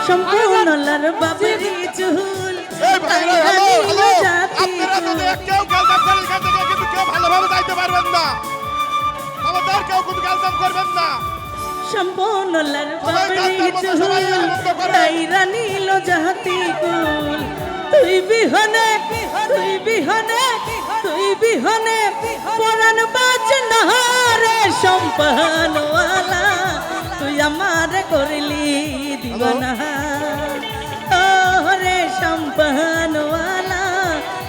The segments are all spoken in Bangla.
সম্পূর্ণ লাল বাবরি চুল কেউ গালদাম করে এখান থেকে কিন্তু কেউ ভালোভাবে যাইতে পারবেন না। খবরদার কেউ কিন্তু গালদাম করবেন না। সম্পূর্ণ লাল বাবরি চুল তাইরা নীল জাতি কুল তুই বিহনে তুই বিহনে তুই বিহনে পরাণ বাঁচে না রে সম্পূর্ণওয়ালা তুই আমার করলি দিওয়ানা ও রে সম্পূর্ণওয়ালা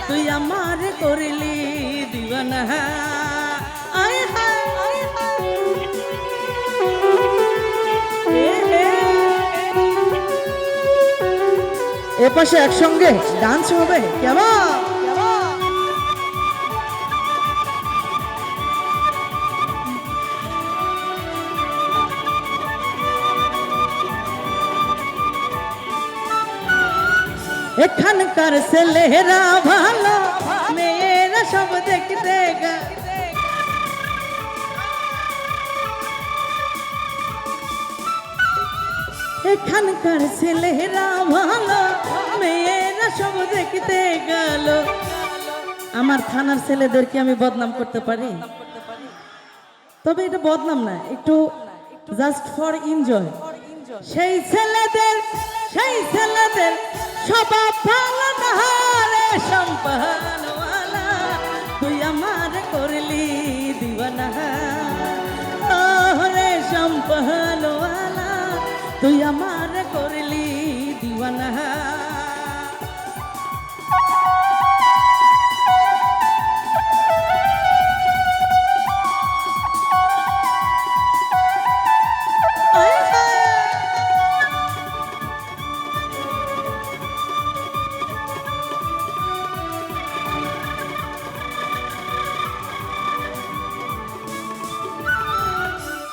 তুই আমার করলি দিওয়ানা আয় হায় এ পাশে একসঙ্গে ডান্স হবে কেমন এখানকার ছেলেরা ভালো মেয়েরা সব দেখতে গা এখানকার ছেলেরা ভালো মেয়েরা সব দেখতে গেল আমার থানার ছেলেদেরকে আমি বদনাম করতে পারি তবে এটা বদনাম না একটু জাস্ট ফর এনজয় সেই ছেলেদের স্বভাব ভালো না রে সম্পূর্ণওয়ালা তুই আমার করলি দিওয়ানা ও রে সম্পূর্ণওয়ালা তুই আমার করলি দিওয়ানা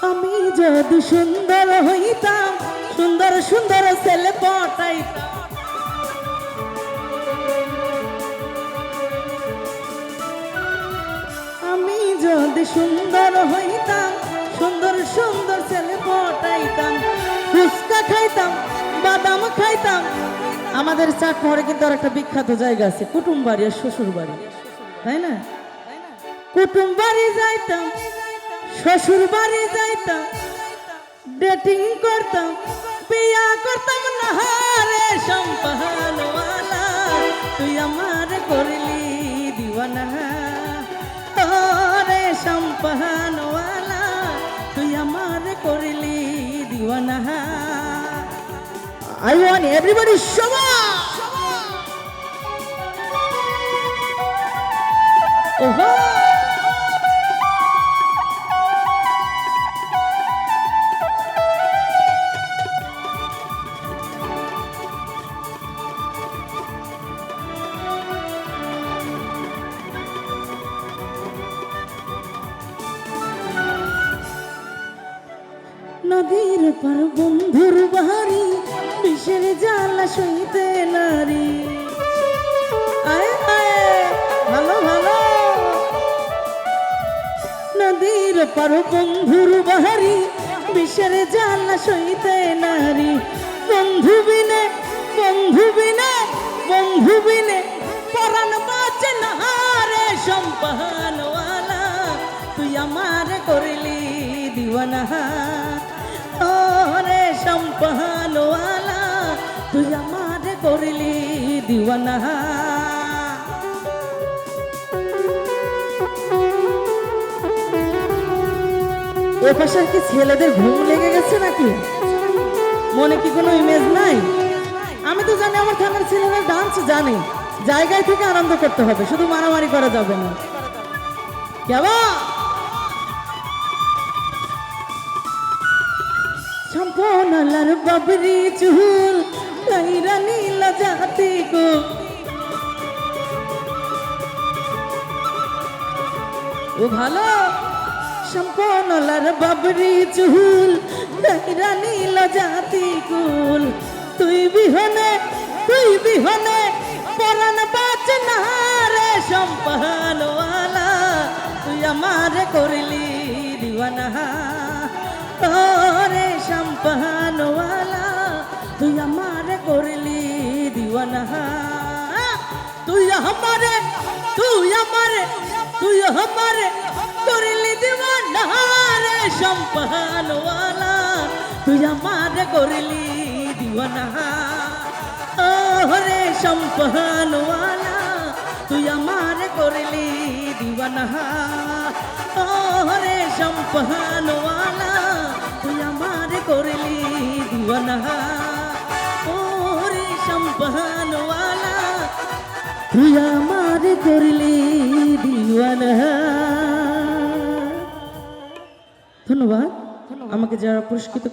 আমি যদি সুন্দর হইতাম সুন্দর সুন্দর ছেলে পটাইতাম আমি যদি সুন্দর হইতাম সুন্দর সুন্দর ছেলে পটাইতাম ফুচকা খাইতাম বাদাম খাইতাম আমাদের চাটমোহরে কিন্তু আর একটা বিখ্যাত জায়গা আছে কুটুম বাড়ি আর শ্বশুর বাড়ি তাই না কুটুম বাড়ি যাইতাম শ্বশুর বাড়ি যাইতাম ডেটিং করতাম বিয়া করতাম না রে সম্পূর্ণওয়ালা তুই আমার করলি দিওয়ানা ও রে সম্পূর্ণওয়ালা তুই আমার করলি দিওয়ানা I want everybody show up ওহো নদীর পর বন্ধুর বাড়ি বিষের জ্বালা সইতে নারী আয় আয় ভালো ভালো নদীর পর বন্ধুর বাড়ি বিষের জ্বালা সইতে নারী বন্ধু বিনে বন্ধু বিনে বন্ধু বিনে পরাণ বাঁচে না রে সম্পূর্ণওয়ালা তুই আমার করলি দিওয়ানা ও রে সম্পূর্ণওয়ালা তুই আমার করলি দিওয়ানা এ পাশে কি ছেলেদের ঘুম লেগে গেছে নাকি মনে কি কোনো ইমেজ নাই আমি তো জানি আমার থানার ছেলেরা ডান্স জানে জায়গায় থেকে আনন্দ করতে হবে শুধু মারামারি করা যাবে না কেমন সম্পূর্ণলার বাবরি চুল কাইরা নীল জাতি গো ও ভালো সম্পূর্ণলার বাবরি চুল কাইরা নীল জাতি কুল তুই বিহনে পরাণ বাঁচে না রে সম্পূর্ণওয়ালা তুই আমার করলি দিওয়ানা রে সম্পূর্ণওয়ালা তুই আমার हमारे तू हमारे करली दीवाना रे शंपहन वाला तू हमारे करली दीवाना ओ रे शंपहन वाला तू हमारे करली दीवाना ओ रे शंपहन वाला तू हमारे करली दीवाना ओ रे शंपहन वाला তুই আমার করলি দিওয়ানা। ধন্যবাদ আমাকে যারা পুরস্কৃত